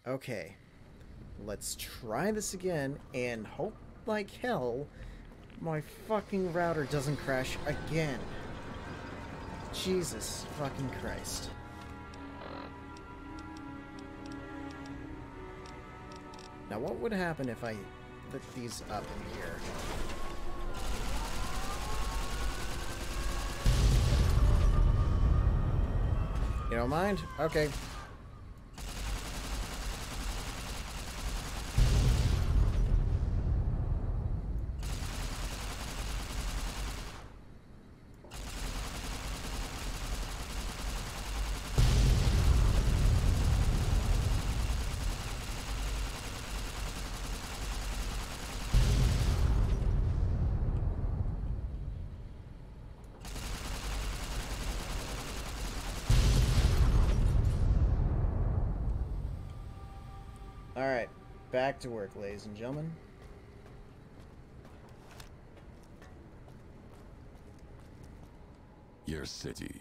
Okay. Let's try this again and hope like hell my fucking router doesn't crash again. Jesus fucking Christ. Now what would happen if I lit these up in here? You don't mind? Okay. Alright, back to work, ladies and gentlemen. Your city.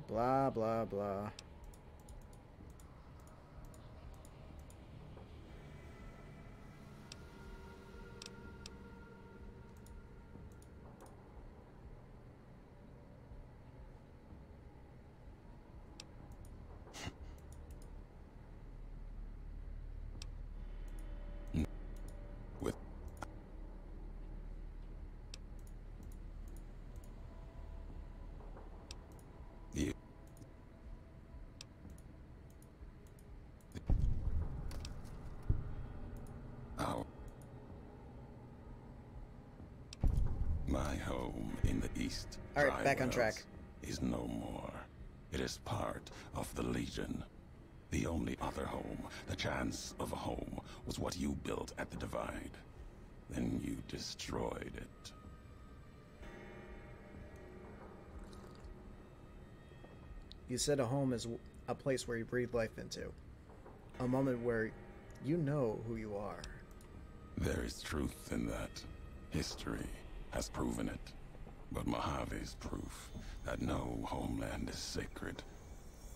Blah, blah, blah. With you. My home in the east. Alright, back on track. Is no more. It is part of the Legion. The only other home, the chance of a home, was what you built at the Divide. Then you destroyed it. You said a home is a place where you breathe life into. A moment where you know who you are. There is truth in that. History has proven it. But Mojave's proof that no homeland is sacred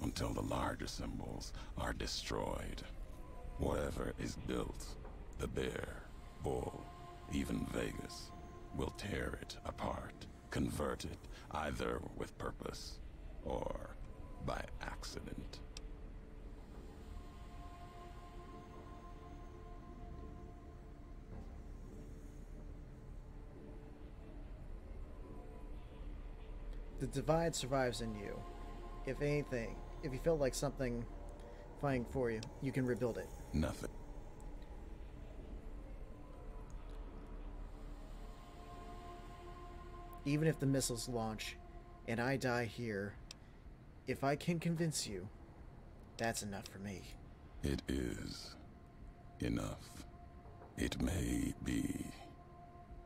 until the larger symbols are destroyed. Whatever is built, the bear, bull, even Vegas, will tear it apart, convert it either with purpose or by accident. The Divide survives in you. If anything, if you felt like something fighting for you, you can rebuild it. Nothing. Even if the missiles launch and I die here, if I can convince you, that's enough for me. It is enough. It may be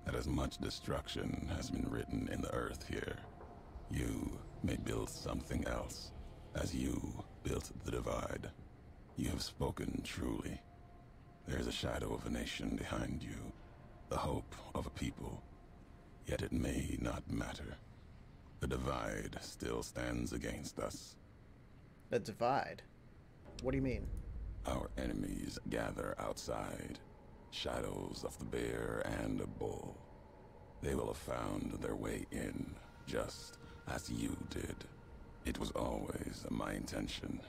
that as much destruction has been written in the earth here, you may build something else, as you built the Divide. You have spoken truly. There is a shadow of a nation behind you, the hope of a people. Yet it may not matter. The Divide still stands against us. The Divide? What do you mean? Our enemies gather outside, shadows of the bear and a bull. They will have found their way in, just as you did. It was always my intention.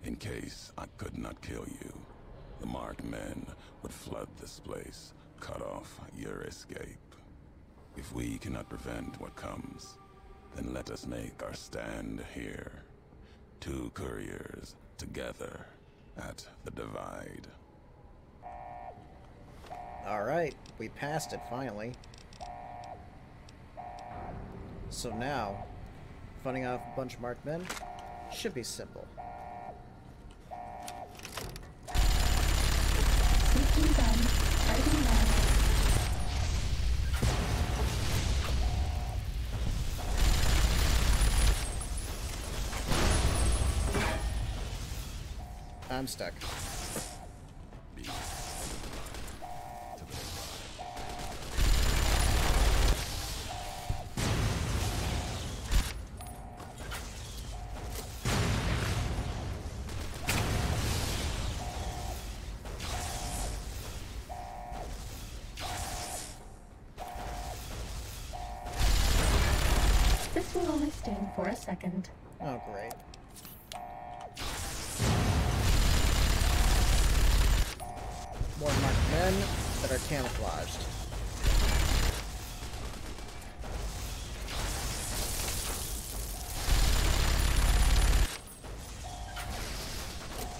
In case I could not kill you, the marked men would flood this place, cut off your escape. If we cannot prevent what comes, then let us make our stand here. Two couriers together at the Divide. Alright, we passed it finally. So now, fighting off a bunch of marked men should be simple. I'm stuck. Pressing on the stem for a second. Oh, great. More marked men that are camouflaged.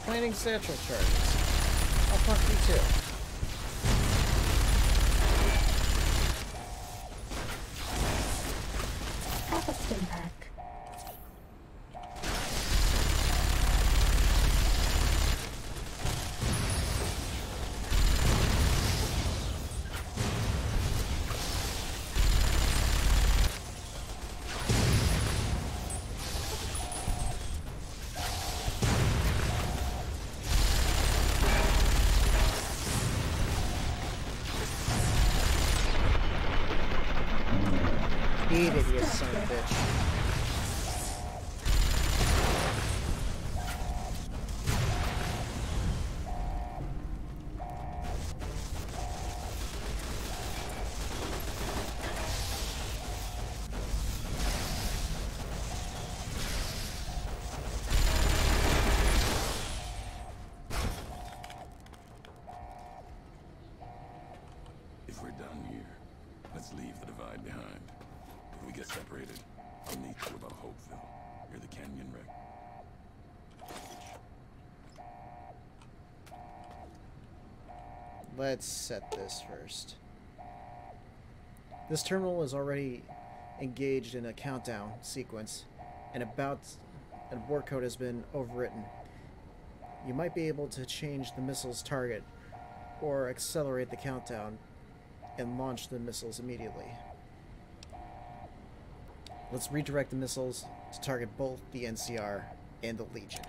Planting satchel charges. I'll fuck you too. Alpha stim pack. Eat it, you son of a bitch. If we're done here, let's leave the divide behind. If we get separated, I'll meet you above Hopeville, near the canyon wreck. Let's set this first. This terminal is already engaged in a countdown sequence, and a board code has been overwritten. You might be able to change the missile's target, or accelerate the countdown, and launch the missiles immediately. Let's redirect the missiles to target both the NCR and the Legion.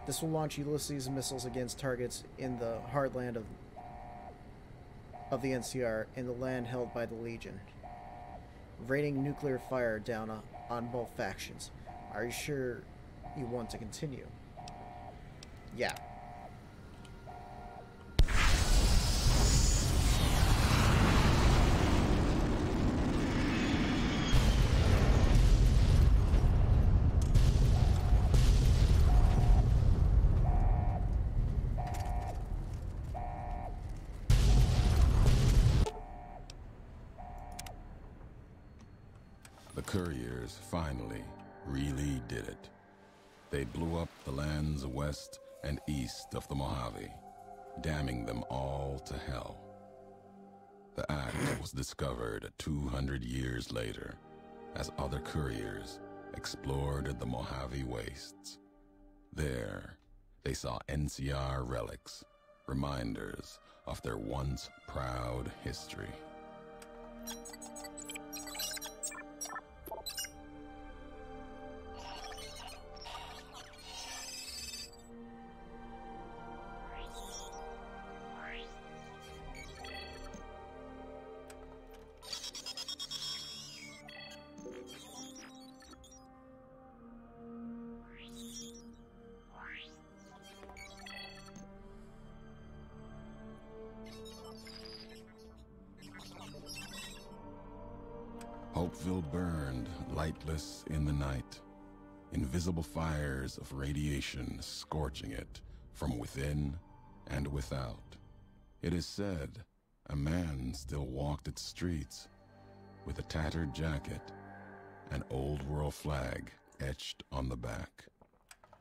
This will launch Ulysses missiles against targets in the heartland of the NCR and the land held by the Legion, raining nuclear fire down on both factions. Are you sure you want to continue? Yeah. The couriers finally really did it. They blew up the lands west and east of the Mojave, damning them all to hell. The act was discovered 200 years later as other couriers explored the Mojave wastes. There, they saw NCR relics, reminders of their once proud history. Hopeville burned lightless in the night, invisible fires of radiation scorching it from within and without. It is said a man still walked its streets with a tattered jacket, an old world flag etched on the back.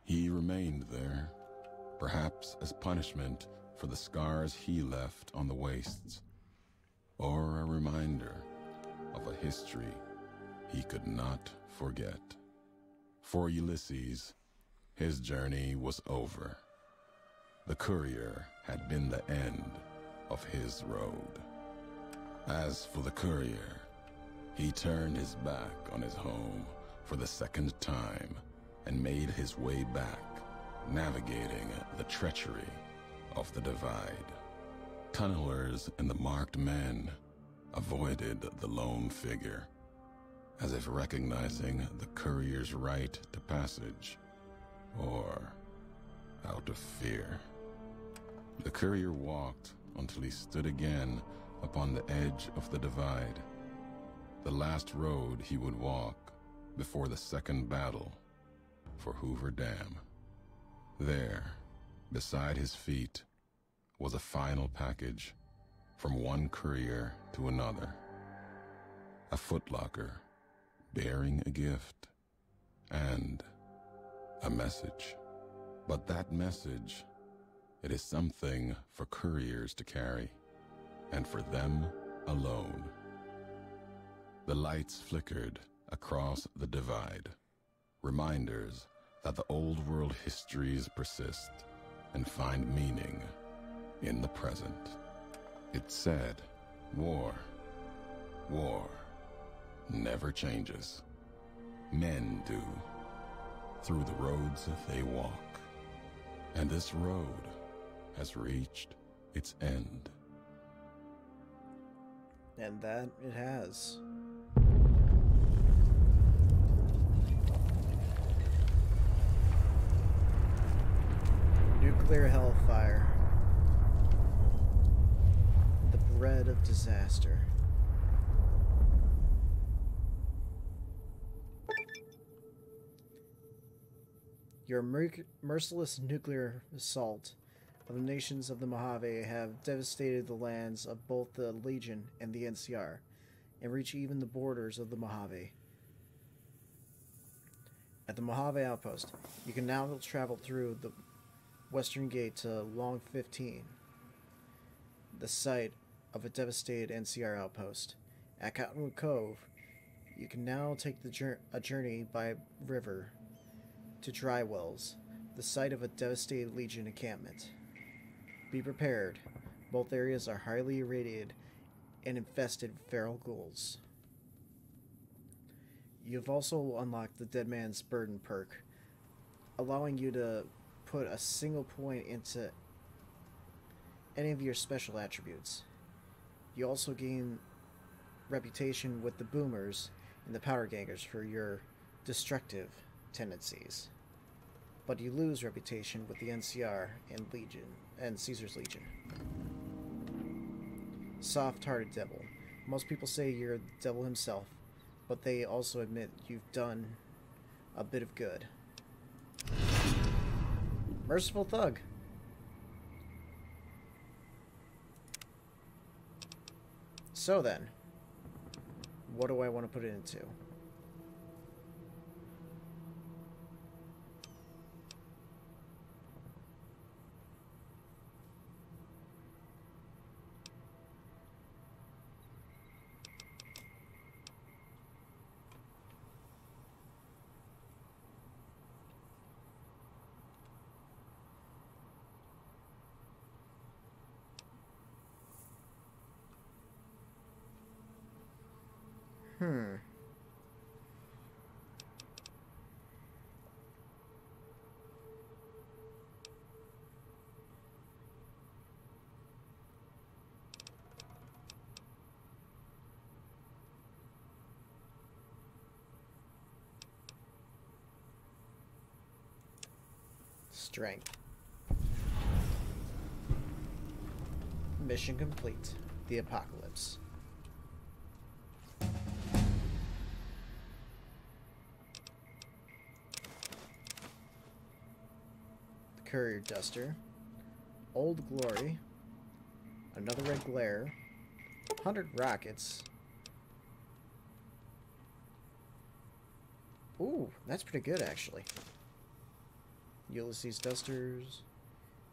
He remained there, perhaps as punishment for the scars he left on the wastes, or a reminder of a history he could not forget. For Ulysses, his journey was over. The courier had been the end of his road. As for the courier, he turned his back on his home for the second time and made his way back, navigating the treachery of the divide. Tunnelers and the marked men avoided the lone figure, as if recognizing the courier's right to passage, or out of fear. The courier walked until he stood again upon the edge of the divide, the last road he would walk before the second battle for Hoover Dam. There, beside his feet, was a final package from one courier to another. A footlocker bearing a gift and a message. But that message, it is something for couriers to carry, and for them alone. The lights flickered across the divide, reminders that the old world histories persist and find meaning in the present. It said, war never changes. Men do, through the roads they walk. And this road has reached its end. And that it has. Nuclear hellfire. The bread of disaster. Your merciless nuclear assault of the nations of the Mojave have devastated the lands of both the Legion and the NCR, and reach even the borders of the Mojave. At the Mojave Outpost, you can now travel through the western gate to Long 15, the site of a devastated NCR outpost. At Cottonwood Cove, you can now take a journey by river to Dry Wells, the site of a devastated Legion encampment. Be prepared. Both areas are highly irradiated and infested with feral ghouls. You've also unlocked the Dead Man's Burden perk, allowing you to put a single point into any of your special attributes. You also gain reputation with the Boomers and the Powder Gangers for your destructive tendencies, but you lose reputation with the NCR and Legion and Caesar's Legion. Soft-hearted devil. Most people say you're the devil himself, but they also admit you've done a bit of good. Merciful thug. So then, what do I want to put it into? Strength. Mission complete. The Apocalypse. The Courier Duster. Old Glory. Another Red Glare. 100 Rockets. Ooh, that's pretty good actually. Ulysses Dusters,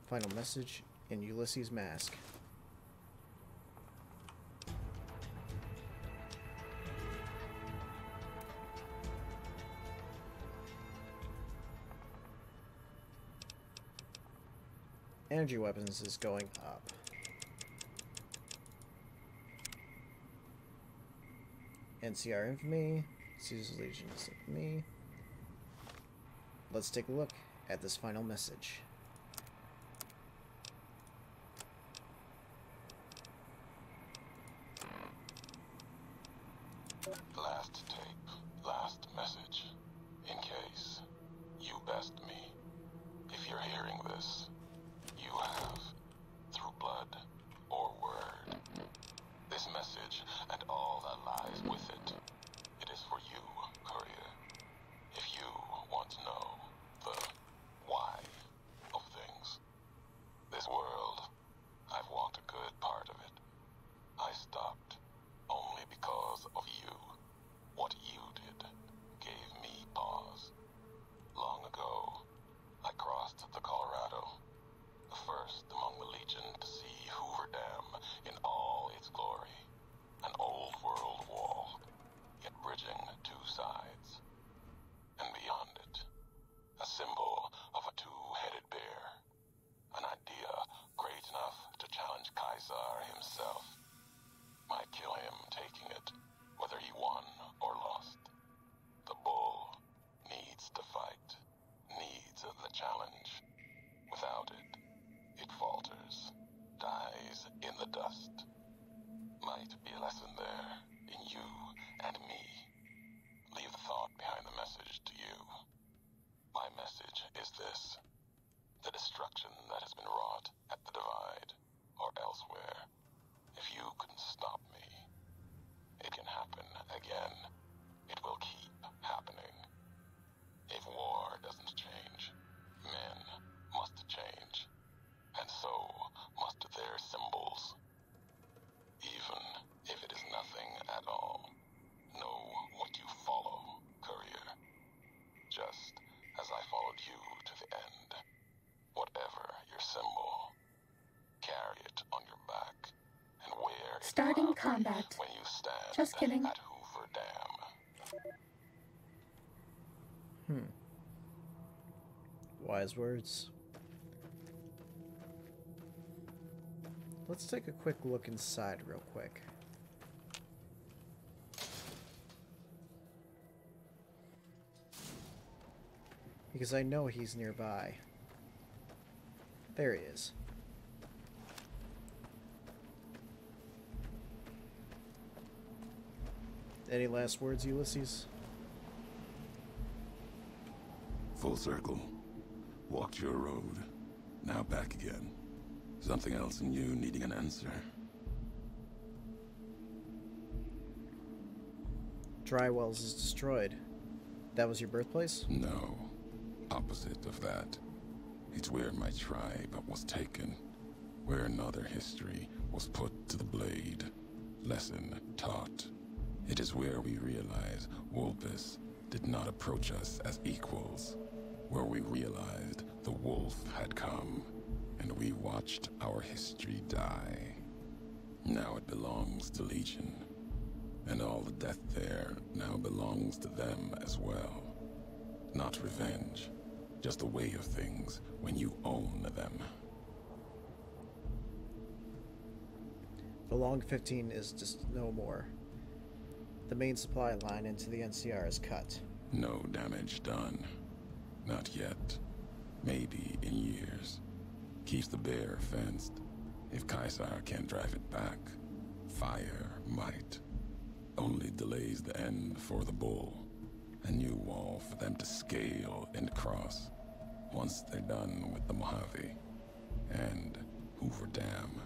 Final Message, and Ulysses Mask. Energy weapons is going up. NCR Infamy, Caesar's Legion is Infamy. Let's take a look at this final message. Last tape, last message. In case you best me. If you're hearing this, you have, through blood or word, Starting combat. when you stand Just kidding. at Hoover Dam. Wise words. Let's take a quick look inside real quick. Because I know he's nearby. There he is. Any last words, Ulysses? Full circle. Walked your road. Now back again. Something else in you needing an answer. Drywells is destroyed. That was your birthplace? No. Opposite of that. It's where my tribe was taken. Where another history was put to the blade. Lesson taught. It is where we realize Wolpus did not approach us as equals. Where we realized the wolf had come, and we watched our history die. Now it belongs to Legion, and all the death there now belongs to them as well. Not revenge, just a way of things when you own them. The Long 15 is just no more. The main supply line into the NCR is cut. No damage done. Not yet. Maybe in years. Keeps the bear fenced. If Caesar can't drive it back, fire might. Only delays the end for the bull. A new wall for them to scale and cross. Once they're done with the Mojave. And Hoover Dam.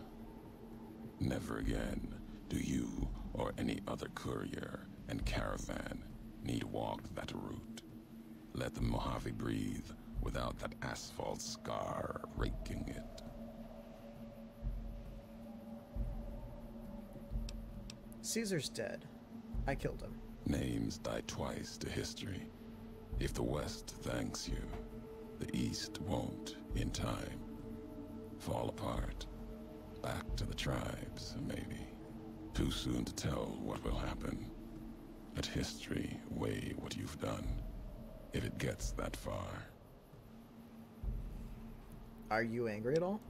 Never again do you or any other courier and caravan need walk that route. Let the Mojave breathe without that asphalt scar raking it. Caesar's dead. I killed him. Names die twice to history. If the West thanks you, the East won't in time. Fall apart. Back to the tribes, maybe. Too soon to tell what will happen. Let history weigh what you've done, if it gets that far. Are you angry at all?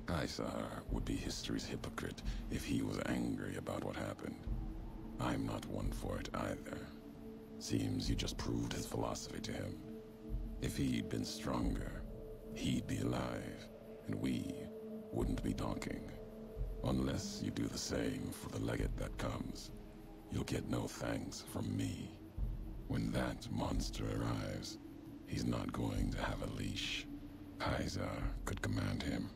Caesar would be history's hypocrite if he was angry about what happened. I'm not one for it either. Seems you just proved his philosophy to him. If he'd been stronger, he'd be alive, and we wouldn't be donking. Unless you do the same for the legate that comes, you'll get no thanks from me. When that monster arrives, he's not going to have a leash. Caesar could command him.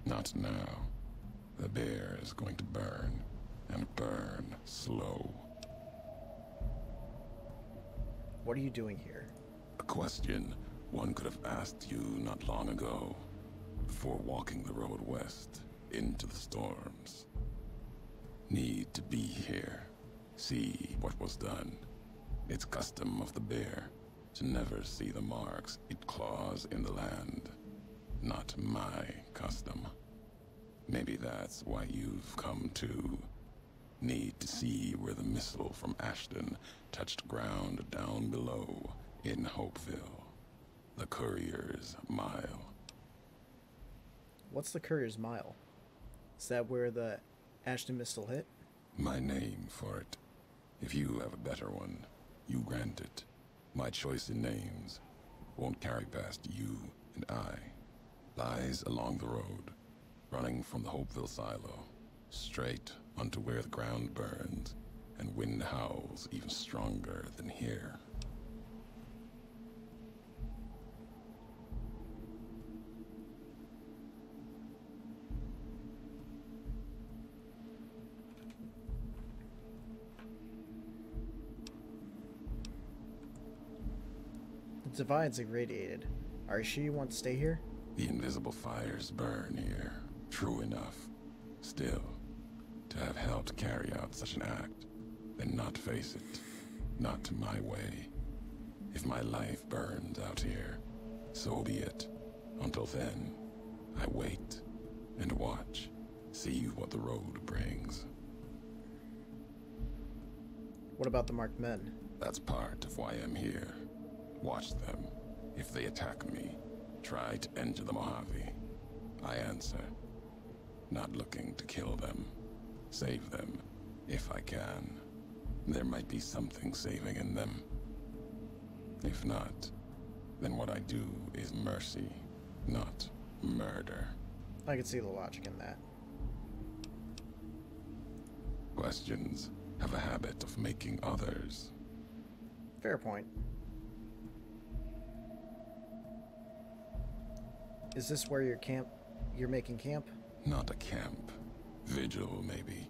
Not now. The bear is going to burn, and burn slow. What are you doing here? A question one could have asked you not long ago, before walking the road west into the storms. Need to be here, see what was done. It's custom of the bear to never see the marks it claws in the land. Not my custom. Maybe that's why you've come to. Need to see where the missile from Ashton touched ground down below in Hopeville. The Courier's Mile. What's the Courier's Mile? Is that where the Ashton missile hit? My name for it. If you have a better one, you grant it. My choice in names won't carry past you and I. Lies along the road, running from the Hopeville silo, straight onto where the ground burns and wind howls even stronger than here. The divide's irradiated. Are you sure you want to stay here? The invisible fires burn here, true enough. Still, to have helped carry out such an act, then not face it, not my way. If my life burns out here, so be it. Until then, I wait and watch, see what the road brings. What about the marked men? That's part of why I'm here. Watch them. If they attack me, try to enter the Mojave. I answer. Not looking to kill them. Save them, if I can. There might be something saving in them. If not, then what I do is mercy, not murder. I can see the logic in that. Questions have a habit of making others. Fair point. Is this where you're making camp? Not a camp. Vigil, maybe.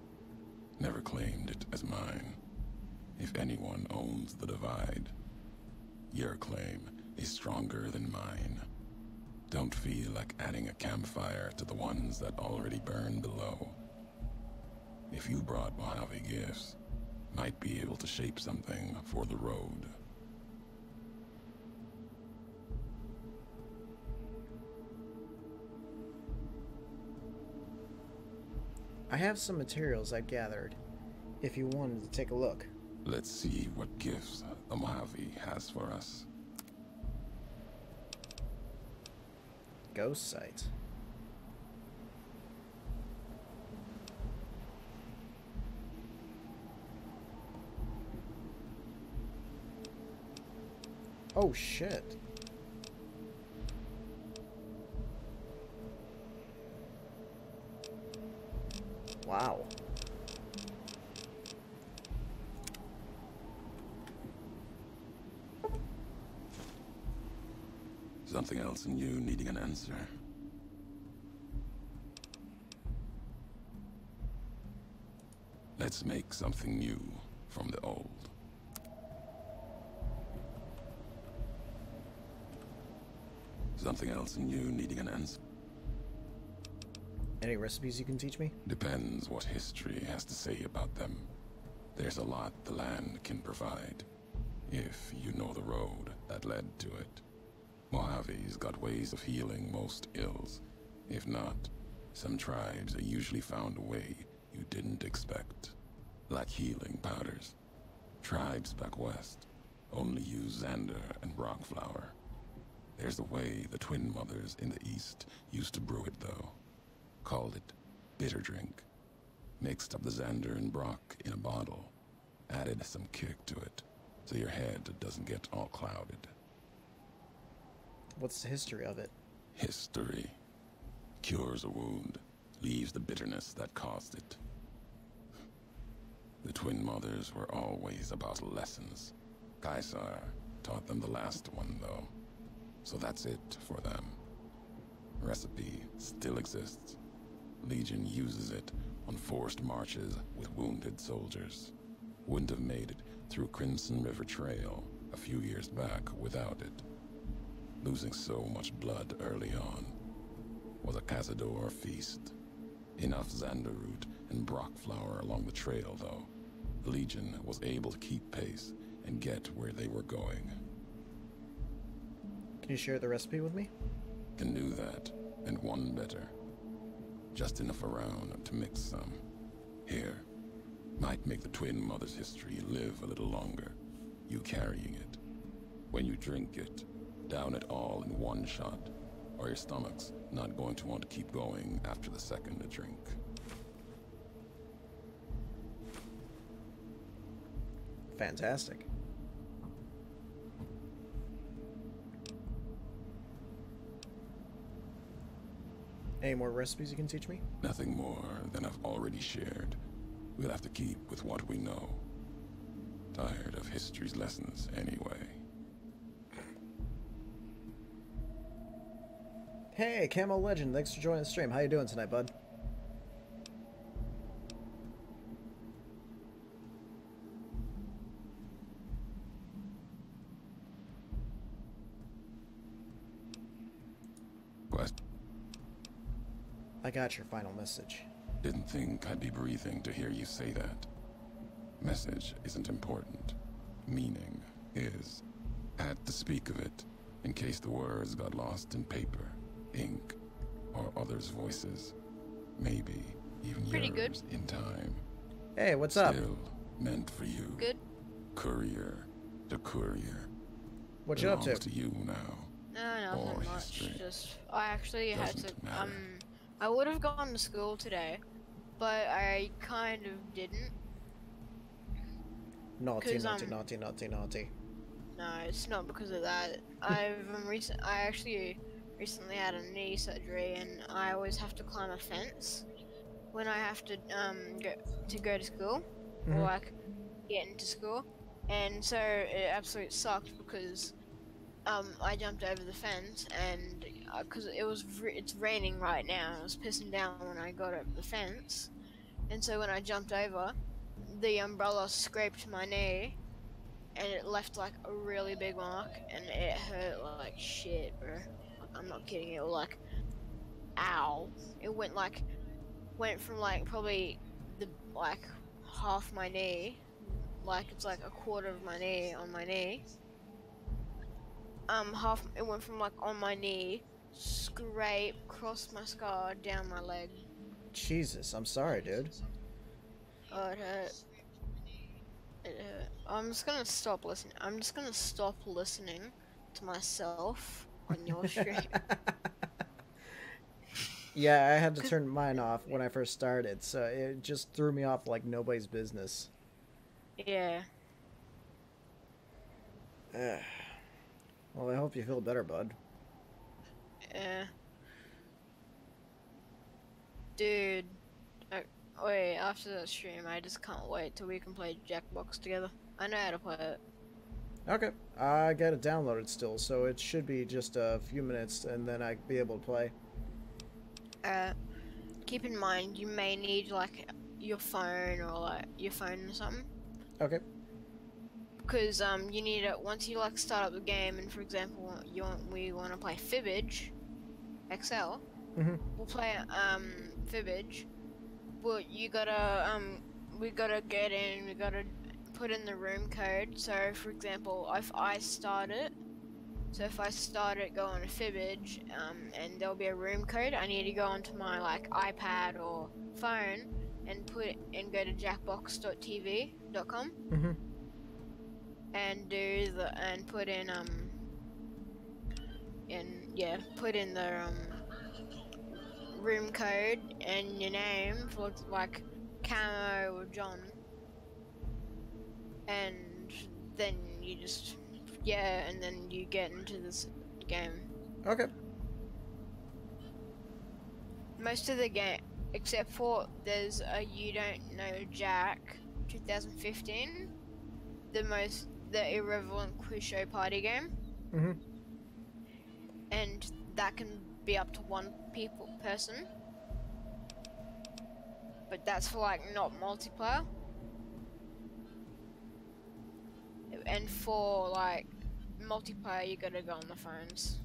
Never claimed it as mine. If anyone owns the divide, your claim is stronger than mine. Don't feel like adding a campfire to the ones that already burn below. If you brought Mojave gifts, might be able to shape something for the road. I have some materials I've gathered, if you wanted to take a look. Let's see what gifts the Mojave has for us. Ghost site. Oh shit. Wow. Something else in you needing an answer. Let's make something new from the old. Something else in you needing an answer. Any recipes you can teach me? Depends what history has to say about them. There's a lot the land can provide, if you know the road that led to it. Mojave's got ways of healing most ills. If not, some tribes have usually found a way you didn't expect. Like healing powders. Tribes back west only use xander and rock flour. There's a way the twin mothers in the east used to brew it though. Called it bitter drink. Mixed up the xander and brock in a bottle. Added some kick to it, so your head doesn't get all clouded. What's the history of it? History. Cures a wound, leaves the bitterness that caused it. The twin mothers were always about lessons. Caesar taught them the last one though. So that's it for them. Recipe still exists. Legion uses it on forced marches with wounded soldiers. Wouldn't have made it through Crimson River Trail a few years back without it. Losing so much blood early on was a cazador feast. Enough xander root and brock flour along the trail though. The Legion was able to keep pace and get where they were going. Can you share the recipe with me? Can do that, and one better. Just enough around to mix some. Here, might make the twin mother's history live a little longer. You carrying it. When you drink it, down it all in one shot, or your stomach's not going to want to keep going after the second drink. Fantastic. Any more recipes you can teach me? Nothing more than I've already shared. We'll have to keep with what we know. Tired of history's lessons anyway. Hey, Camo Legend, thanks for joining the stream. How you doing tonight, bud? Quest. I got your final message. Didn't think I'd be breathing to hear you say that. Message isn't important. Meaning is. Had to speak of it, in case the words got lost in paper, ink, or others' voices. Maybe even Pretty yours good. in time. Hey, what's up? Still meant for you. Good. Courier to courier. What you up to? Belongs to you now. No, Or nothing much. history. Just I actually had to Doesn't matter. I would have gone to school today, but I kind of didn't. Naughty, 'Cause, naughty, naughty, naughty, naughty. No, it's not because of that. I actually recently had a knee surgery, and I always have to climb a fence when I have to go to school or Mhm. like get into school, and so it absolutely sucked because I jumped over the fence, and because it's raining right now, it was pissing down when I got over the fence, and so when I jumped over, the umbrella scraped my knee, and it left like a really big mark, and it hurt like shit, bro. I'm not kidding. It was like, ow. It went from like probably the like half my knee, like it's like a quarter of my knee on my knee. Half it went from like on my knee, scrape, cross my scar down my leg. Jesus, I'm sorry, dude. Oh, it hurt. It hurt. I'm just gonna stop listening. I'm just gonna stop listening to myself on your stream. Yeah, I had to turn mine off when I first started, so it just threw me off like nobody's business. Yeah. Well, I hope you feel better, bud. Yeah. Dude. Wait, after that stream, I just can't wait till we can play Jackbox together. I know how to play it. Okay, I got it downloaded still, so it should be just a few minutes, and then I'll be able to play. Keep in mind, you may need like your phone or like your phone or something. Okay. Because you need it once you like start up the game, and for example, we want to play Fibbage XL. Mhm. We'll play Fibbage. But you gotta we gotta get in. We gotta put in the room code. So for example, if I start it, go on a Fibbage, and there'll be a room code. I need to go onto my like iPad or phone and go to jackbox.tv.com. Mhm. And put in put in the room code and your name for like Camo or John, and then you just and then you get into this game. Okay. Most of the game, except for there's a You Don't Know Jack 2015, the irrelevant quiz show party game. Mhm. And that can be up to one person, but that's for like not multiplayer. And for like multiplayer, you gotta go on the phones.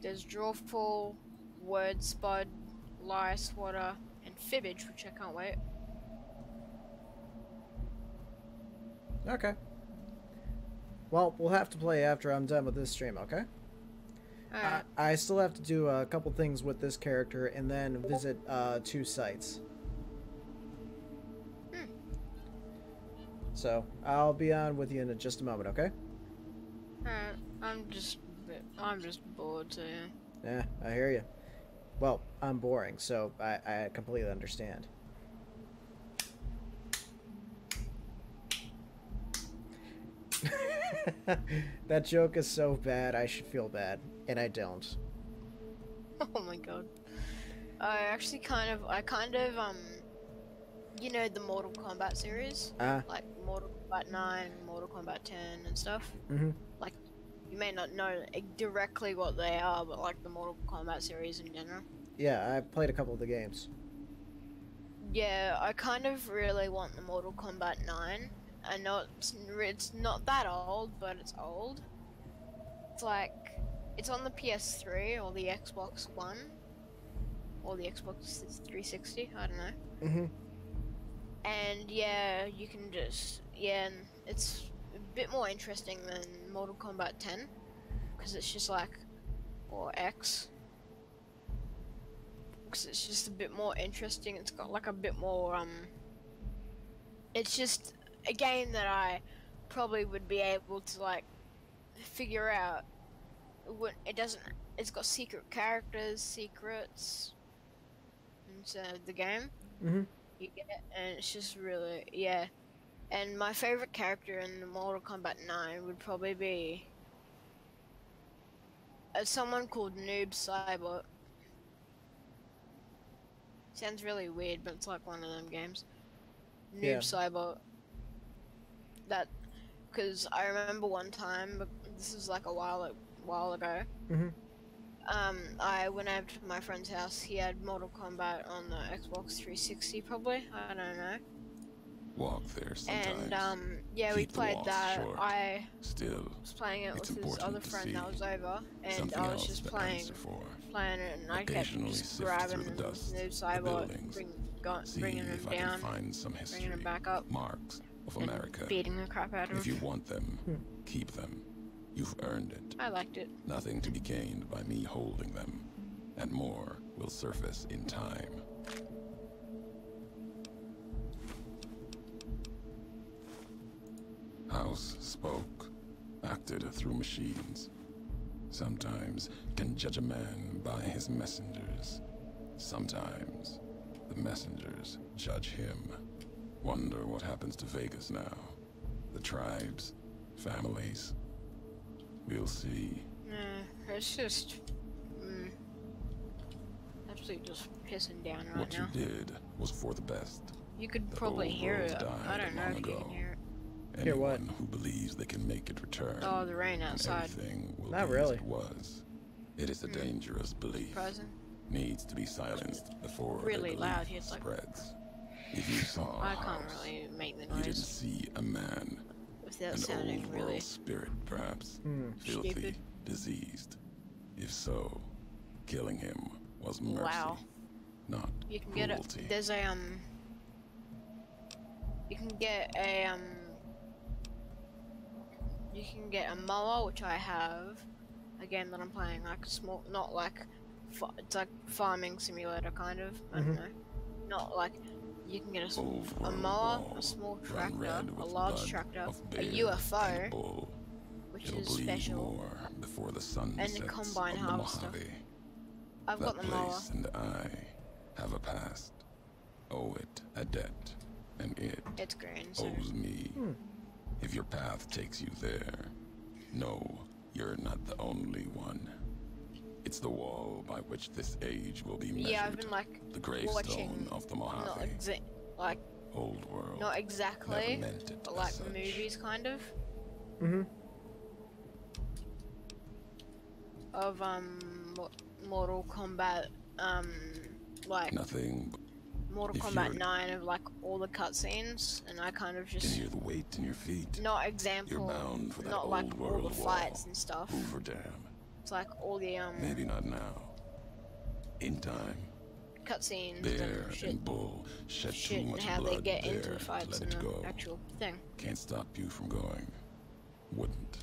There's Drawful, Word Spud, Lie Swatter, and Fibbage, which I can't wait. Okay. Well, we'll have to play after I'm done with this stream, okay? Alright. I still have to do a couple things with this character and then visit 2 sites. So, I'll be on with you in just a moment, okay? Alright. I'm just bored, so yeah. Yeah, I hear you. Well, I'm boring, so I completely understand. That joke is so bad, I should feel bad, and I don't. Oh my god. I kind of you know the Mortal Kombat series? Like Mortal Kombat 9, Mortal Kombat 10 and stuff? Mm-hmm. Like, you may not know directly what they are, but like the Mortal Kombat series in general. Yeah, I played a couple of the games. Yeah, I kind of really want the Mortal Kombat 9. I know it's not that old, but it's old. It's like, it's on the PS3 or the Xbox One. Or the Xbox 360, I don't know. Mm-hmm. And yeah, you can just, and it's a bit more interesting than Mortal Kombat 10. Because it's just like, or X. Because it's just a bit more interesting. It's got like a bit more, it's just a game that I probably would be able to like figure out. It doesn't. It's got secret characters, secrets inside the game. Mm-hmm. You get, and it's just really yeah. And my favorite character in Mortal Kombat 9 would probably be someone called Noob Saibot. Sounds really weird, but it's like one of them games. Noob Yeah. Saibot. That, because I remember one time, but this was like a while ago. Mm-hmm. I went over to my friend's house. He had Mortal Kombat on the Xbox 360, probably. I don't know. Walk there sometimes. And yeah, we Keep the played walls that. short. I Still, was playing it it's with his important other to friend see that was over, and something I was else just to playing answer for. it, and I kept Occasionally just sift grabbing through the dust, Noob the Saibot, buildings, see bringing him if I down, can find some history, bringing him back up, marks of and America. beating the crap out of If you him. want them, keep them. You've earned it. I liked it. Nothing to be gained by me holding them, and more will surface in time. House spoke, acted through machines. Sometimes can judge a man by his messengers. Sometimes the messengers judge him. Wonder what happens to Vegas now. The tribes, families. We'll see. It's just absolutely just pissing down right What now. you did was for the best. You could The probably whole hear world it. I died don't know long if you ago. can hear it. Hear what? Anyone who believes they can make it return. Oh, the rain and outside. everything will Not be really. as it was. It is a dangerous belief. Surprising. Needs to be silenced before the Really belief loud here, it's like- spreads. If you saw a I can't house, really make the you didn't noise see a man, without an sounding old really world spirit, perhaps, Hmm. filthy, stupid. diseased. If so, killing him was mercy, Wow. not You can get cruelty. it. There's a You can get a You can get a mower, which I have. A game that I'm playing, like a small, not like, it's like farming simulator kind of. I don't know. Not like you can get Old a world mower, a walls small run tractor, red a with large blood tractor, of a bear and UFO, bull. which It'll is bleed special, more before the sun and a sets combine of the harvester. Mojave. I've That got the mower. place and I have a past. Owe it a debt, and it It's green, so owes me. If your path takes you there, know you're not the only one. It's the wall by which this age will be measured. yeah, I've been like the gravestone watching, of the not Mojave. like Old world. not Never exactly, meant it but as like such. movies kind of Mm-hmm. of Mortal Kombat like Nothing but Mortal if Kombat you're- 9 of like all the cutscenes, and I kind of can just hear the weight in your feet. not example, bound for that not like old all the world fights wall. and stuff. Hoover Dam. It's like all the Maybe not now. In time, cutscenes bear and shit, and bull shed shit too and much how blood they get there into the to fights let and it the go. actual thing. Can't stop you from going. Wouldn't.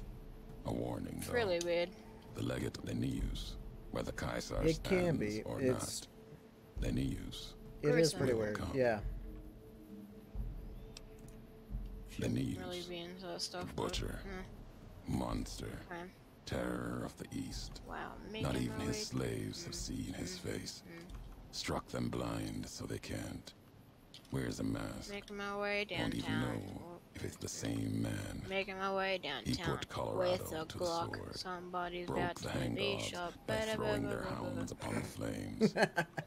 A warning, It's though. really weird. The legate Lennius, whether Caesar It can stands be. or It's not. Lennius. it is Gruesome. pretty Will weird. come. Yeah. Lennius. Really be into that stuff. but, Butcher. Monster. okay. Terror of the East. Wow. Not making even my his way- slaves have seen his face. Struck them blind so they can't. Wears a mask. Making my way Won't even downtown. know if it's the same man. Making my way downtown put Colorado with a to the Glock. sword. Somebody's Broke about the to be hangdogs shot. by throwing their Ba-da-ba-ba-ba-ba. hounds upon the flames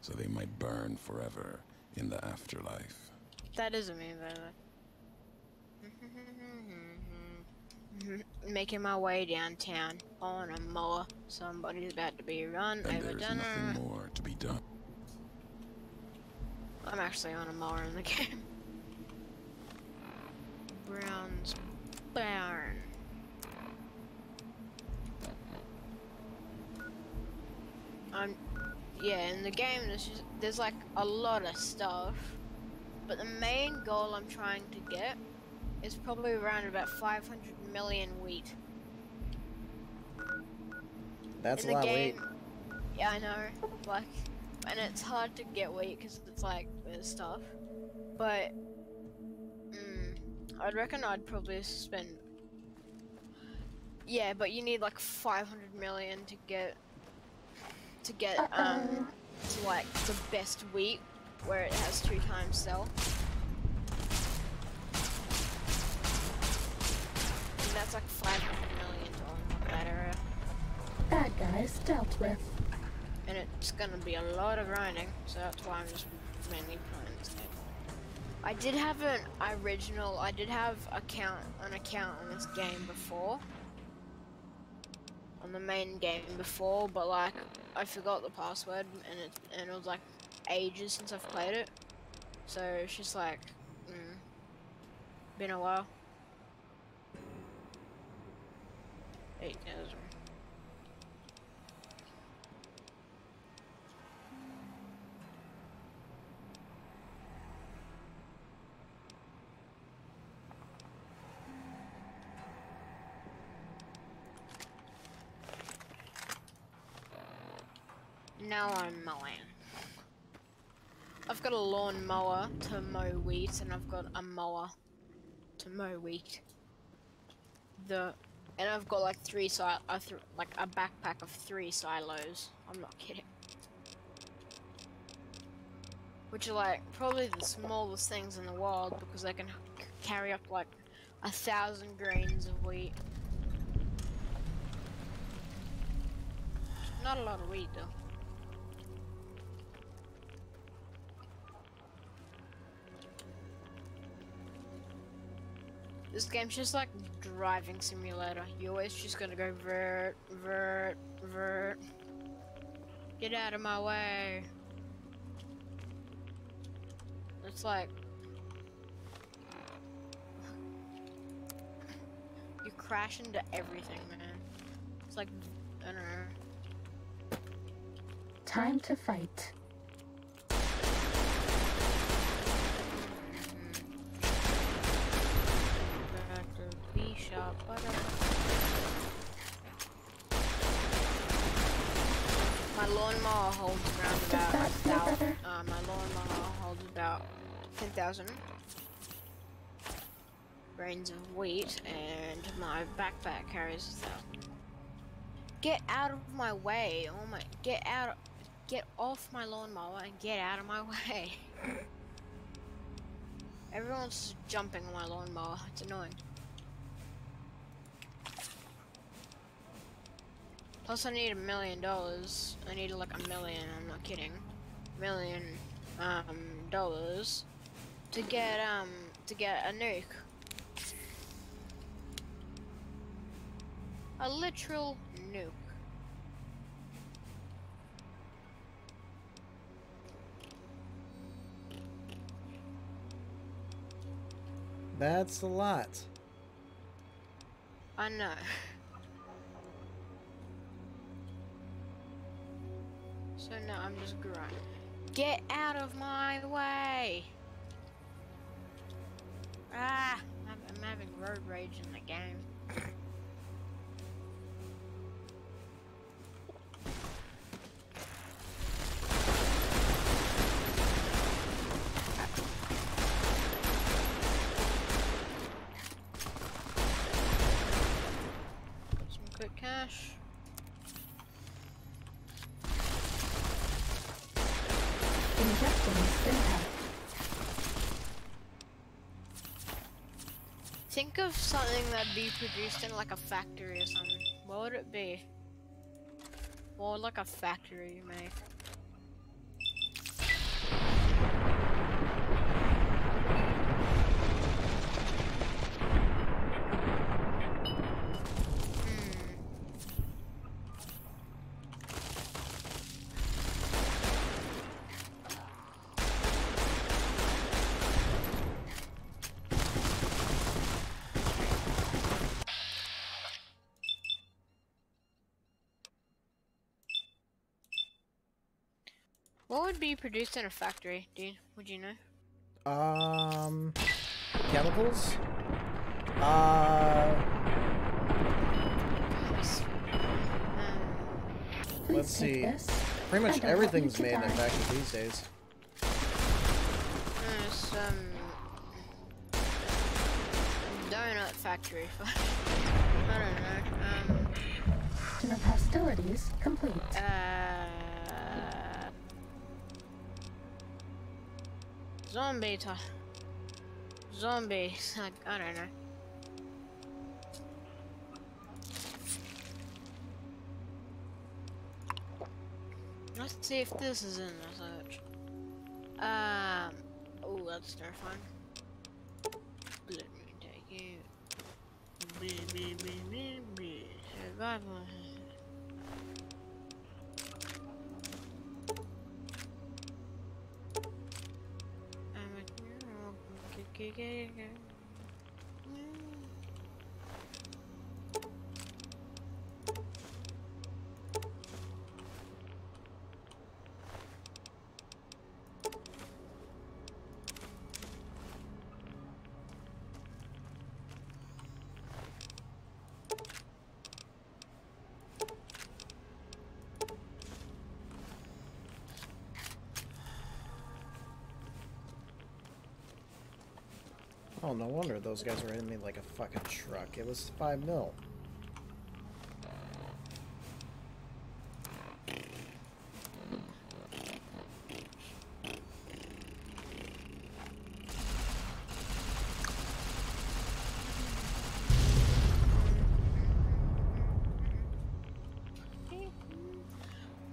so they might burn forever in the afterlife. That is a meme, by the way. Making my way downtown on a mower. Somebody's about to be run And over there's dinner. nothing more to be done. I'm actually on a mower in the game. Brown's Barn. Yeah, in the game there's like a lot of stuff, but the main goal I'm trying to get is probably around about 500 million wheat. That's in a the lot of game, weight. yeah, I know. Like, and it's hard to get wheat because it's like there's stuff. But I'd reckon I'd probably spend. Yeah, but you need like 500 million to get Uh-oh. to like the best wheat where it has 2 times sell. And that's like 500 million to unlock that area. Bad guys dealt with. And it's gonna be a lot of grinding, so that's why I'm just mainly playing this game. I did have an account on this game before. On the main game before, but like I forgot the password and it was like ages since I've played it. So it's just like been a while. 8,000. Now I'm mowing. I've got a lawn mower to mow wheat, and I've got a mower to mow wheat. And I've got like like a backpack of 3 silos. I'm not kidding. Which are like probably the smallest things in the world because they can carry up like 1,000 grains of wheat. Not a lot of wheat though. This game's just like driving simulator. You're always just gonna go vert, vert, vert. Get out of my way. It's like you crash into everything, man. It's like I don't know. Time to fight. My lawnmower holds around about 1,000. My lawnmower holds about 10,000 grains of wheat, and my backpack carries 1,000. Get out of my way! Oh my! Get off my lawnmower and get out of my way! Everyone's jumping on my lawnmower. It's annoying. Plus, I need $1 million. I need like $1 million. I'm not kidding. $1 million dollars to get a nuke. A literal nuke. That's a lot. I know. So now I'm just grinding. Get out of my way! Ah! I'm having road rage in the game. Some quick cash. Think of something that'd be produced in like a factory or something. What would it be? What would like a factory make? What would be produced in a factory, dude? Would you know? Chemicals? Let's see. Pretty much everything's made in a factory these days. factory. I don't know. Of hostilities complete. Zombies. I don't know. Let's see if this is in the search. Oh, that's terrifying. Let me take you. Survival. Oh, no wonder those guys were hitting me like a fucking truck. It was 5 mil.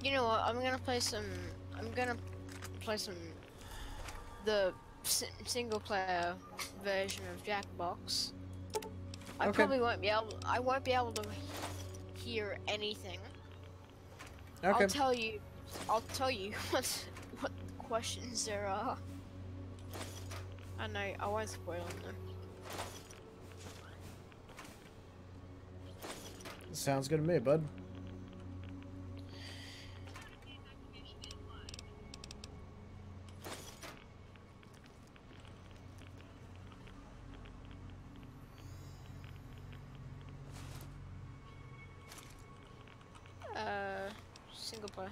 You know what? I'm gonna play some. The single player version of Jackbox. I Okay. probably won't be able. I won't be able to hear anything. Okay. I'll tell you what questions there are. I know. I won't spoil them though. Sounds good to me, bud. Single player.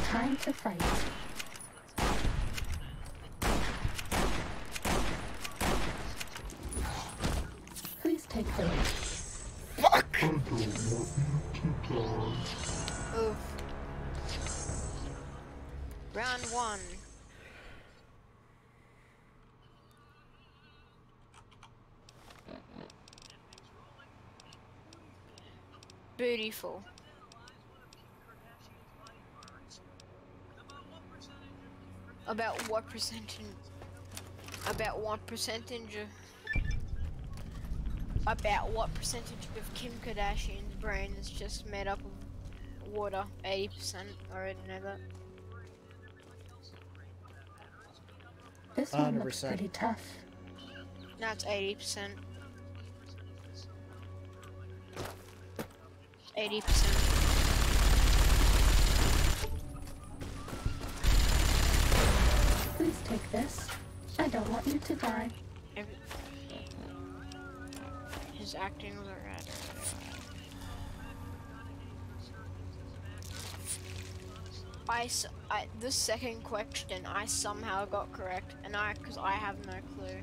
Time to fight. Please take the lead. Fuck! Oof. Round 1. Beautiful. About what percentage of Kim Kardashian's brain is just made up of water? 80%. I already know that. This one looks 100%. pretty tough. No, it's 80%. 80%. Please take this. I don't want you to die. His acting was alright. The second question I somehow got correct, and because I have no clue.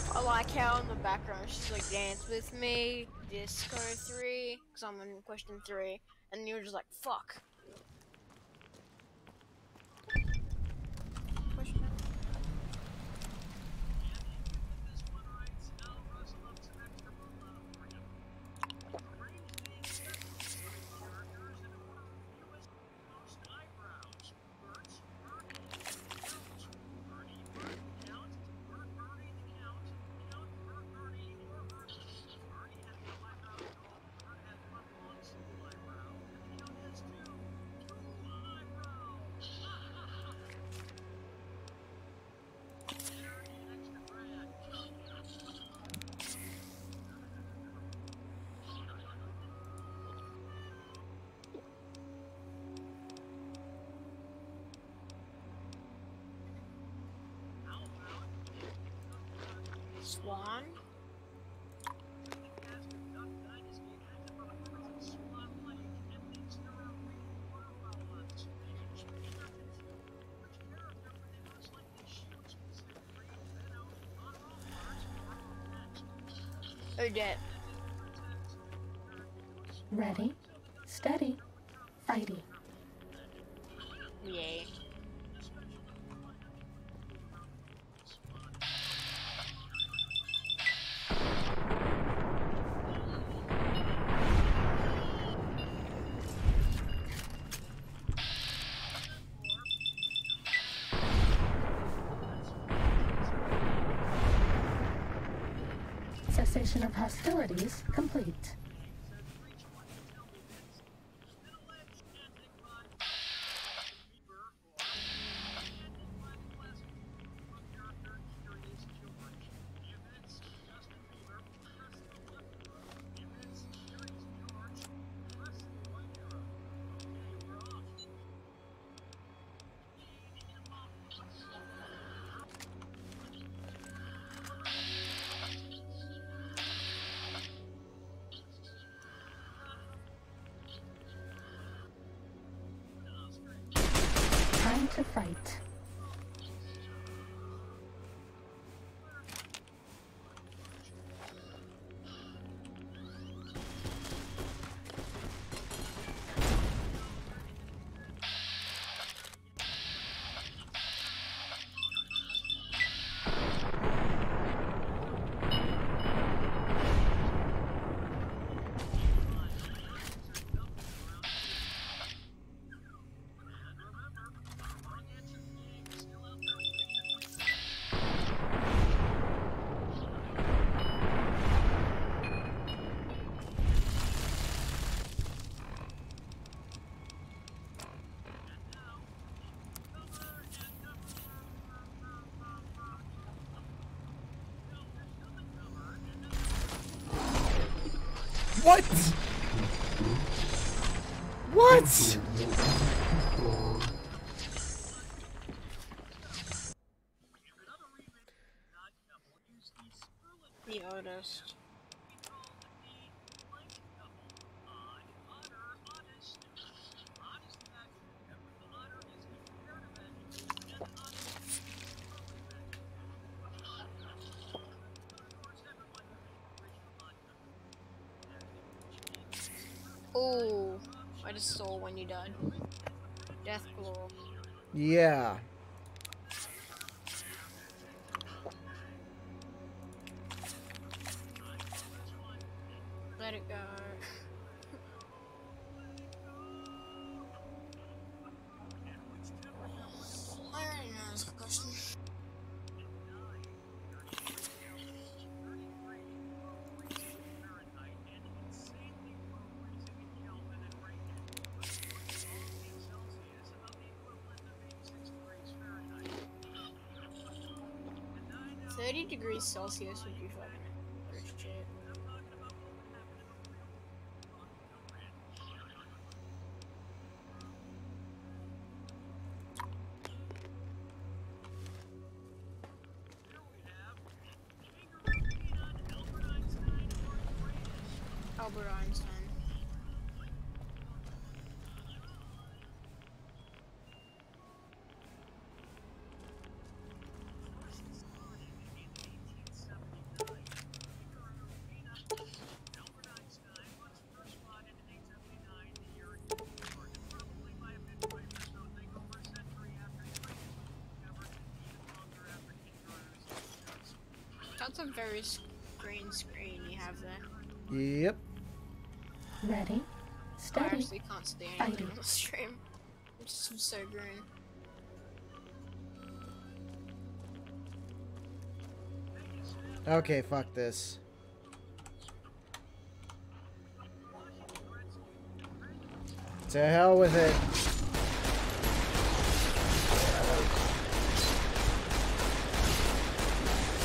I like how in the background she's like, dance with me, disco 3, because I'm in question 3, and you're just like, fuck. Swan? Odette. Ready, steady, fighty. Yay. Cessation of hostilities complete. Time to fight. What? What? The artist. Oh, I just saw when you died. Deathclaw. Yeah. Let it go. I already know this question. $30°C would be fucking shit. Albert Einstein. That's a very green screen you have there. Yep. Ready, I steady, actually can't see anything fighting. on the stream. It's just so green. Okay, fuck this. To hell with it.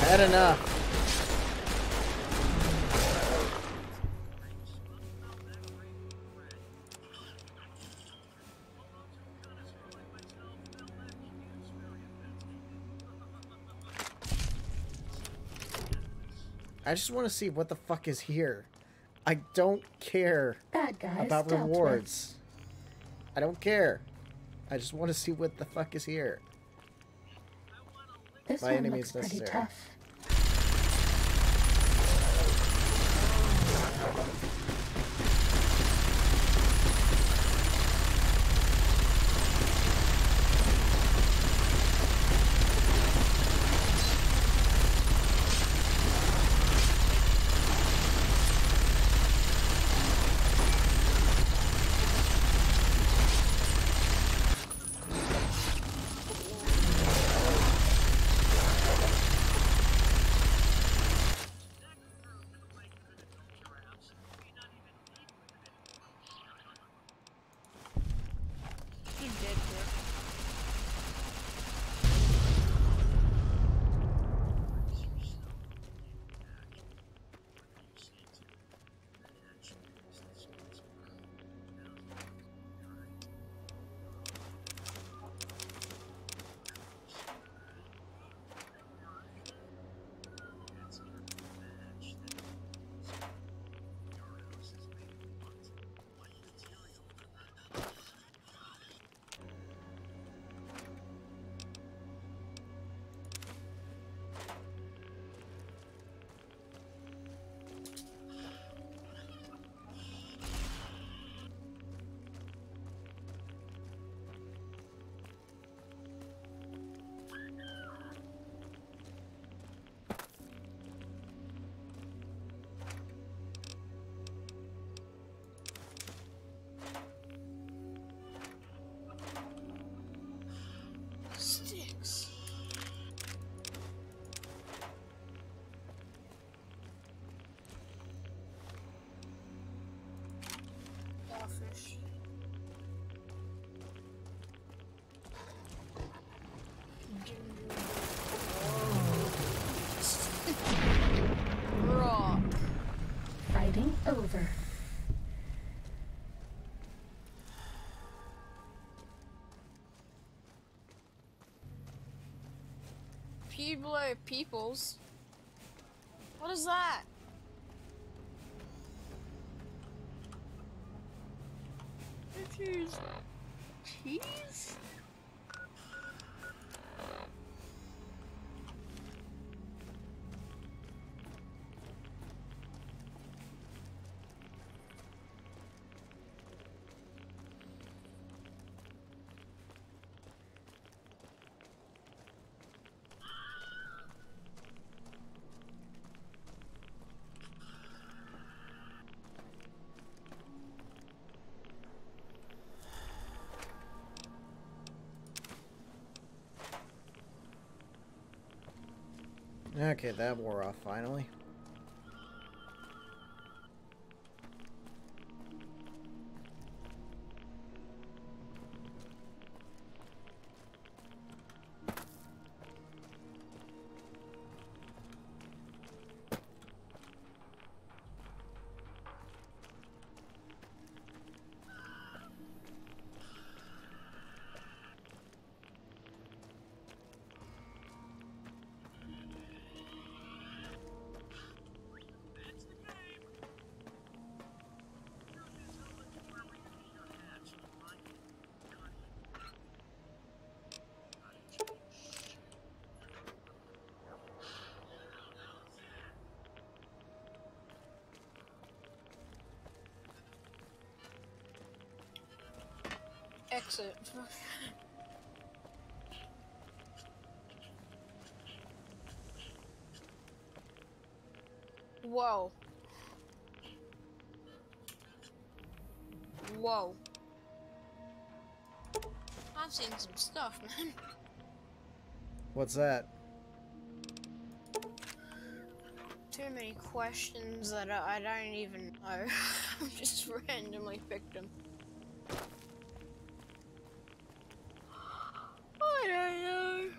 Had enough. I just want to see what the fuck is here. I don't care Bad guys about dealt with. rewards. I don't care. I just want to see what the fuck is here. This By one any looks means pretty necessary. tough. You're dead, bro. Sticks. Starfish. Rock. Fighting over. Pueblo peoples. What is that? It is cheese? Okay, that wore off finally. Exit. Whoa. Whoa. I've seen some stuff, man. What's that? Too many questions that I don't even know. I just randomly picked them. I don't know.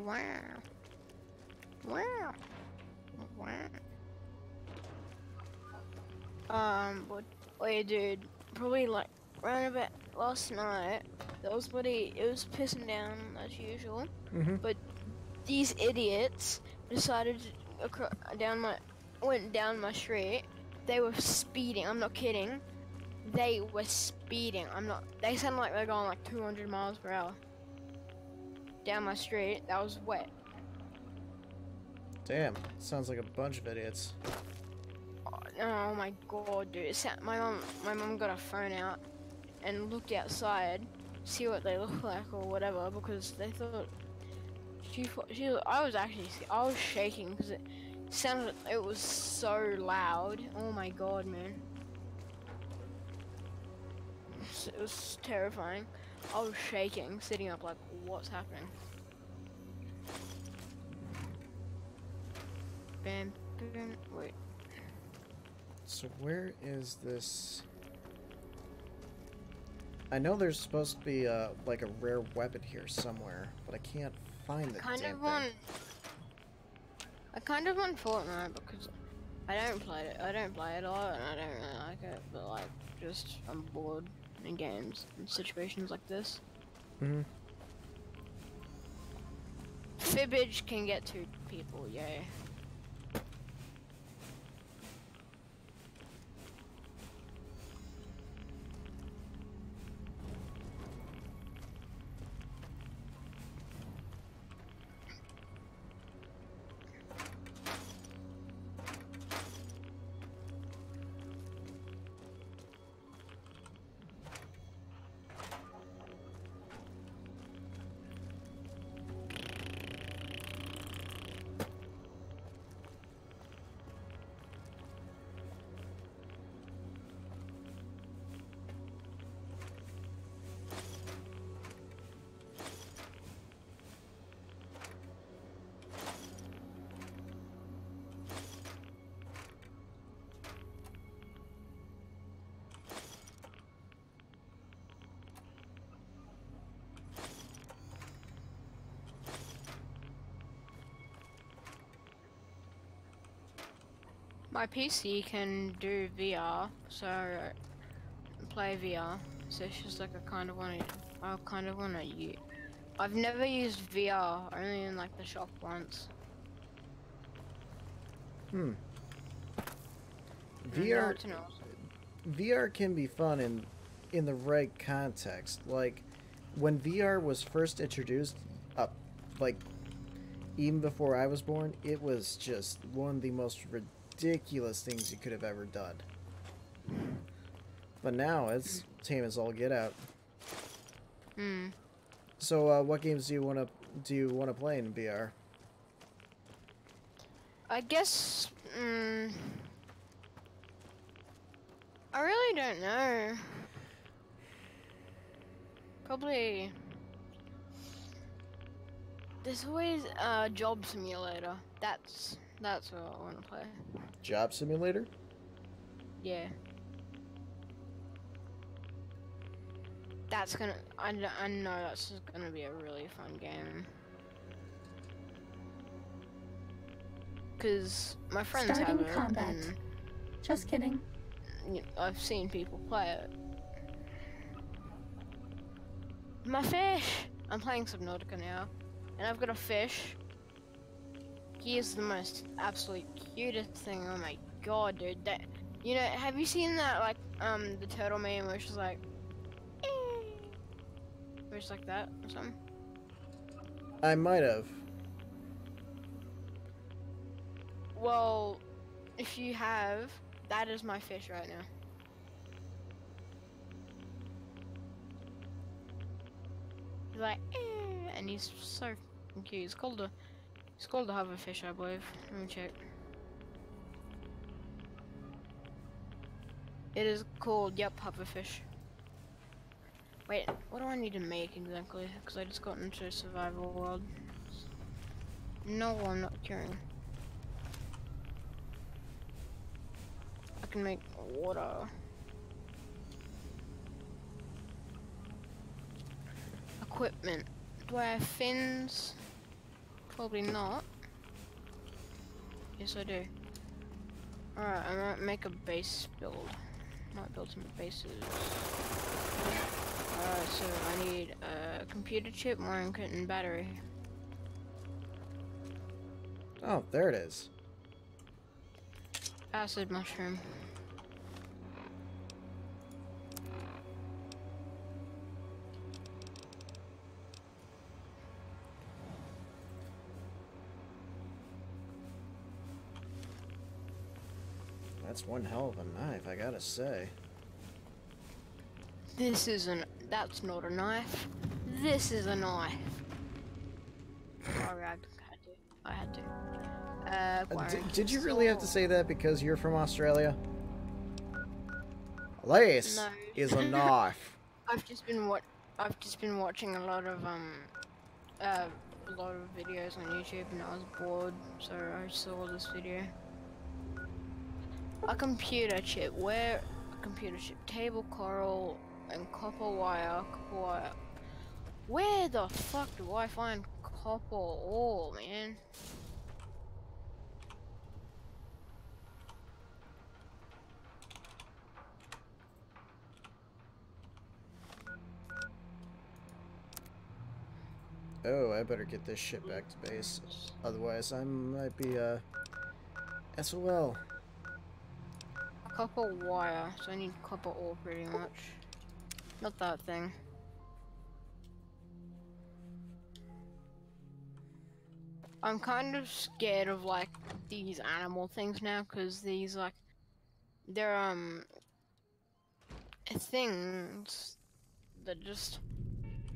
Wow. Wow. Wow. But wait, dude. Probably like around about last night. It was pissing down as usual. Mm-hmm. But these idiots decided to went down my street. They were speeding. I'm not kidding. They were speeding. They sounded like they're going like 200 miles per hour down my street. That was wet. Damn, sounds like a bunch of idiots. Oh my god, dude! My mom got her phone out and looked outside, see what they look like or whatever, because they thought I was shaking because it was so loud. Oh my god, man! It was terrifying. I was shaking, sitting up like, what's happening? Bam, bam, wait. So where is this? I know there's supposed to be like a rare weapon here somewhere, but I can't find the damn thing. I kind of want Fortnite because I don't play it a lot and I don't really like it, but like just I'm bored in games in situations like this. Mm-hmm. Fibbage can get 2 people, yay. My PC can do VR, so play VR. So it's just like I kind of want to use. I've never used VR, only in like the shop once. VR can be fun in the right context. Like when VR was first introduced, like even before I was born, it was just one of the most ridiculous things you could have ever done. But now it's tame as all get out. So what games do you want to play in VR? I guess I really don't know. Probably there's always Job Simulator. That's what I want to play. Job Simulator? Yeah. I know that's just gonna be a really fun game. Cause my friends have it. Combat. Just kidding. I've seen people play it. My fish! I'm playing Subnautica now, and I've got a fish. He is the most absolute cutest thing. Oh my god, dude! Have you seen that like the turtle meme where she's like, where it's like that or something? I might have. Well, if you have, that is my fish right now. He's like, and he's so cute. It's called a hoverfish, I believe. Let me check. It is called, yep, hoverfish. Wait, what do I need to make exactly? Because I just got into survival world. No, I'm not curing. I can make water. Equipment. Do I have fins? Probably not. Yes, I do. Alright, I might make a base build. Might build some bases. Alright, so I need a computer chip, wiring kit, and battery. Oh, there it is. Acid mushroom. That's one hell of a knife, I gotta say. This isn't. That's not a knife. This is a knife. Sorry, I had to. Did you really have to say that because you're from Australia? Lace No. is a knife. I've just been watching a lot of videos on YouTube, and I was bored, so I saw this video. A computer chip. Where? A computer chip. Table coral and copper wire. Copper wire. Where the fuck do I find copper ore, man? Oh, I better get this shit back to base. Otherwise, I might be, SOL. Copper wire. So I need copper ore pretty much. Not that thing. I'm kind of scared of like these animal things now, because these like they're things that just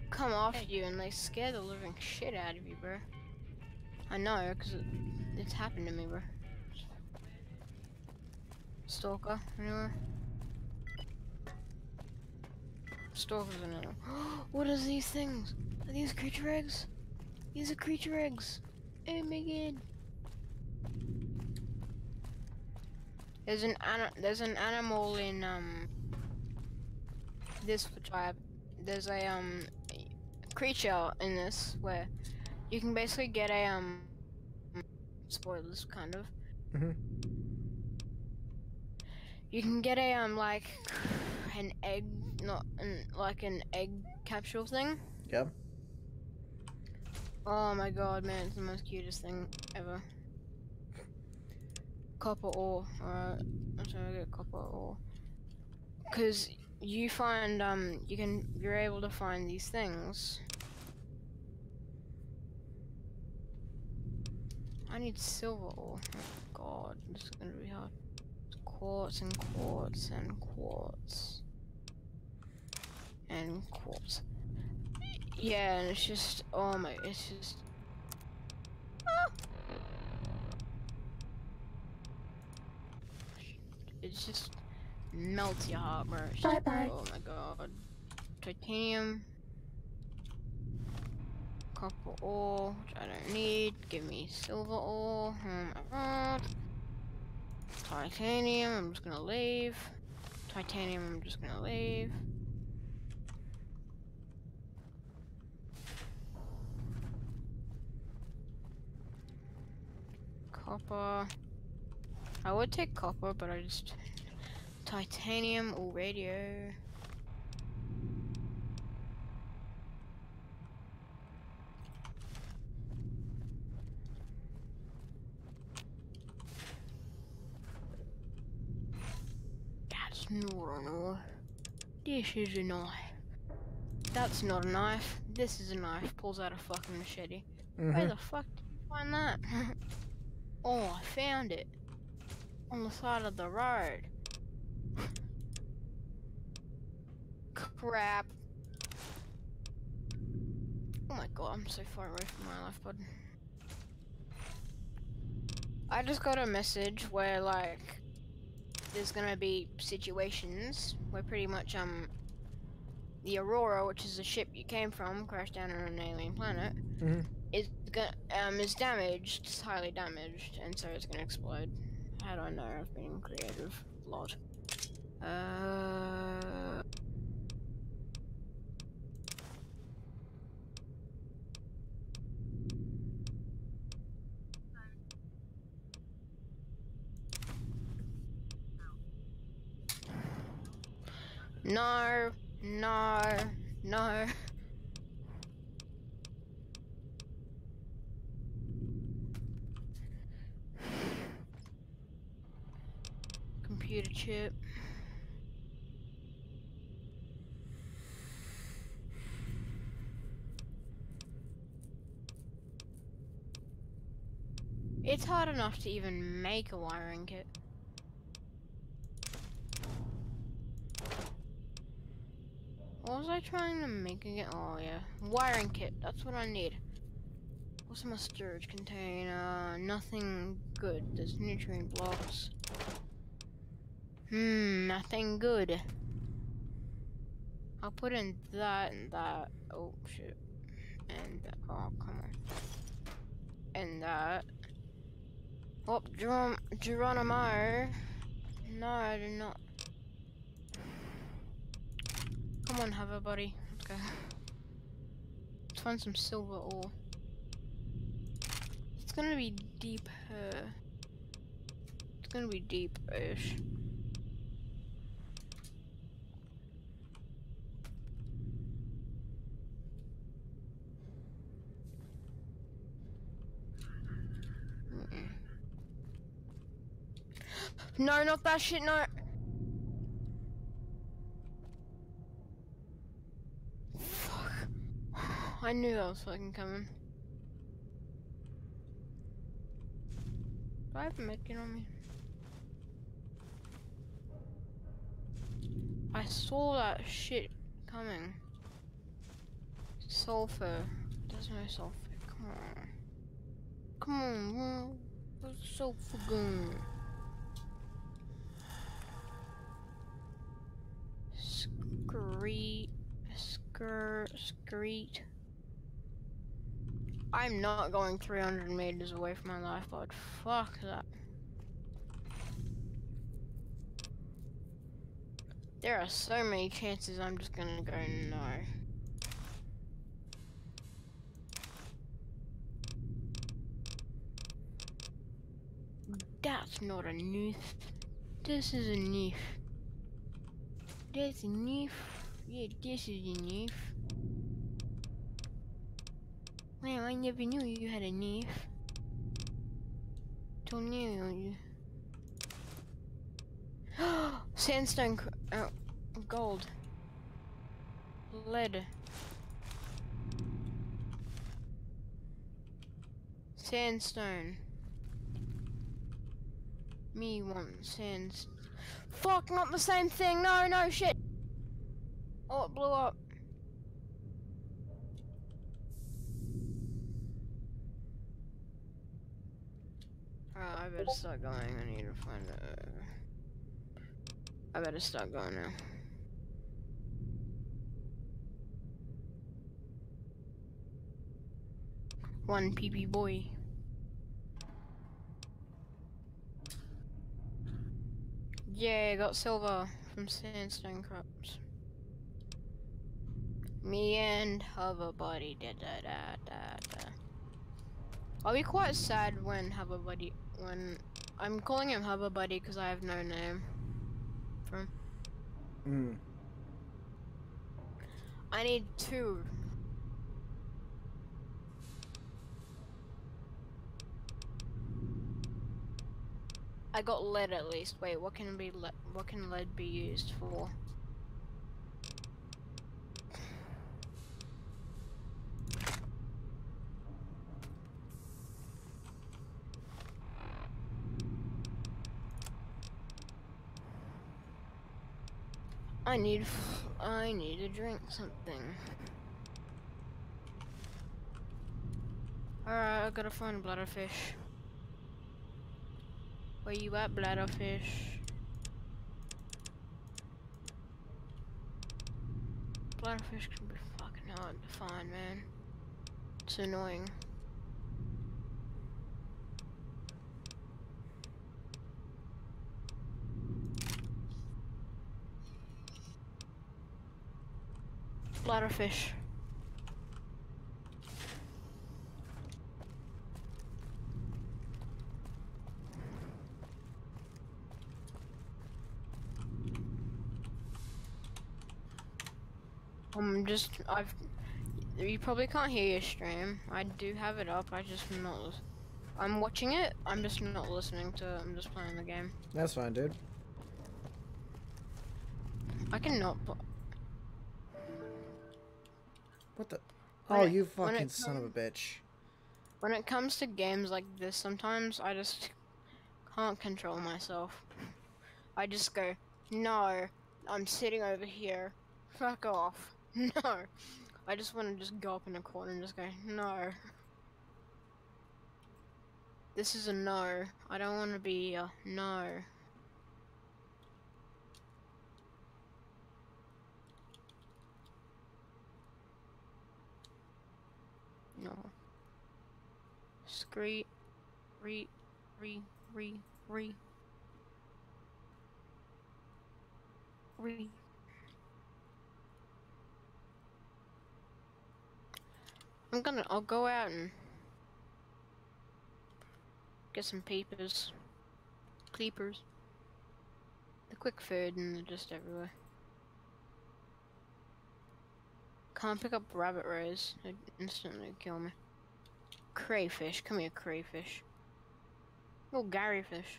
come after you and they scare the living shit out of you, bro. I know, because it's happened to me, bro. Stalker, anywhere? Stalker's an animal. What are these things? Are these creature eggs? These are creature eggs. Oh my god. There's an animal in this tribe. There's a creature in this where you can basically get a spoilers kind of. Mm-hmm. You can get a like an egg, not like an egg capsule thing. Yep. Oh my god, man, it's the most cutest thing ever. Copper ore. Alright, I'm trying to get copper ore. Cause you find you're able to find these things. I need silver ore. Oh god, this is gonna be hard. Quartz and quartz and quartz. And quartz. Yeah, and it's just, oh my, it's just... It just melts your heart, bro. It's just, Bye-bye. oh my god. Titanium. Copper ore, which I don't need. Give me silver ore. Oh my god. Titanium, I'm just gonna leave. Titanium, I'm just gonna leave. Copper. I would take copper, but I just... Titanium or radio. That's not a knife. This is a knife. That's not a knife. This is a knife. Pulls out a fucking machete. Where the fuck did you find that? Oh, I found it. On the side of the road. Crap. Oh my god, I'm so far away from my life button. I just got a message where like there's gonna be situations where pretty much the Aurora, which is the ship you came from, crashed down on an alien planet, is damaged, it's highly damaged, and so it's gonna explode. How do I know? I've been creative a lot. No, no, no. Computer chip. It's hard enough to even make a wiring kit. What was I trying to make again? Oh yeah, wiring kit, that's what I need. What's in my storage container? Nothing good. There's nutrient blocks. Nothing good. I'll put in that and that. Oh shit. And oh come on. And that. Oh, Geronimo. No, I did not. Come on, hover buddy. Let's go. Let's find some silver ore. It's gonna be deep. It's gonna be deep-ish. No, not that shit, no! Fuck. I knew that was fucking coming. Do I have a medkit on me? I saw that shit coming. Sulfur. There's no sulfur. Come on. Come on, bro. Where's the sulfur going? Screet. I'm not going 300 meters away from my life, but fuck that. There are so many chances I'm just gonna go no. That's not a noof. This is a noof. That's a noof. Yeah, this is a noof. Wow, I never knew you had a noof. Till now. Sandstone, gold, lead, sandstone. Me want sand. Fuck, not the same thing. No, no, shit. Oh, it blew up. Alright, I better start going. I need to find it. I better start going now. One PP boy. Yeah, I got silver from sandstone crops. Me and hover buddy. Da da da da da. I'll be quite sad when hover buddy. When I'm calling him hover buddy because I have no name for him. I need 2. I got lead at least. Wait, what can lead be used for? I need to drink something. Alright, I gotta find a bladderfish. Where you at, bladderfish? Bladderfish can be fucking hard to find, man. It's annoying. Bladderfish. You probably can't hear your stream. I do have it up. I just not. I'm watching it. I'm just not listening to it. I'm just playing the game. That's fine, dude. I cannot. What the? When Oh, it- you when fucking it son of a bitch. When it comes to games like this, sometimes I just can't control myself. I just go, no, I'm sitting over here. Fuck off. No. I just want to just go up in a corner and just go, no. This is a no. I don't want to be a no. No. Screet. Re. Re. Re. Re. Re. I'll go out and get some peepers. Cleepers. The quick food and they're just everywhere. Can't pick up rabbit rays. They'd instantly kill me. Crayfish. Come here, crayfish. Oh, Garyfish.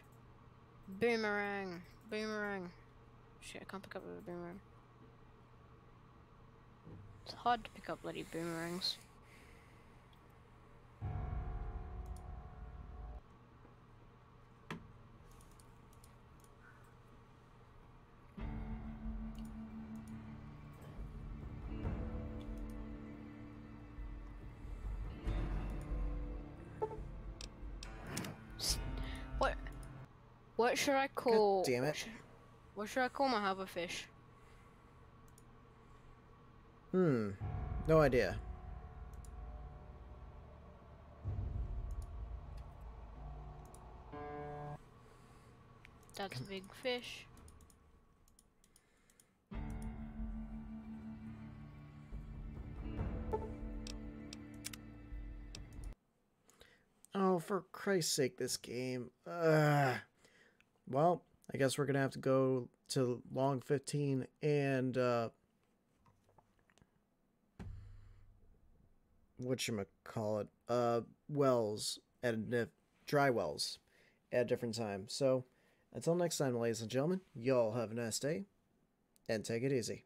Boomerang. Boomerang. Shit, I can't pick up a boomerang. It's hard to pick up bloody boomerangs. What? What should I call? God damn it. What should I call my hoverfish? No idea. That's a big fish. Oh, for Christ's sake, this game. Well, I guess we're gonna have to go to long 15 and whatchamacallit, wells at dry wells at a different time. So until next time, ladies and gentlemen, y'all have a nice day and take it easy.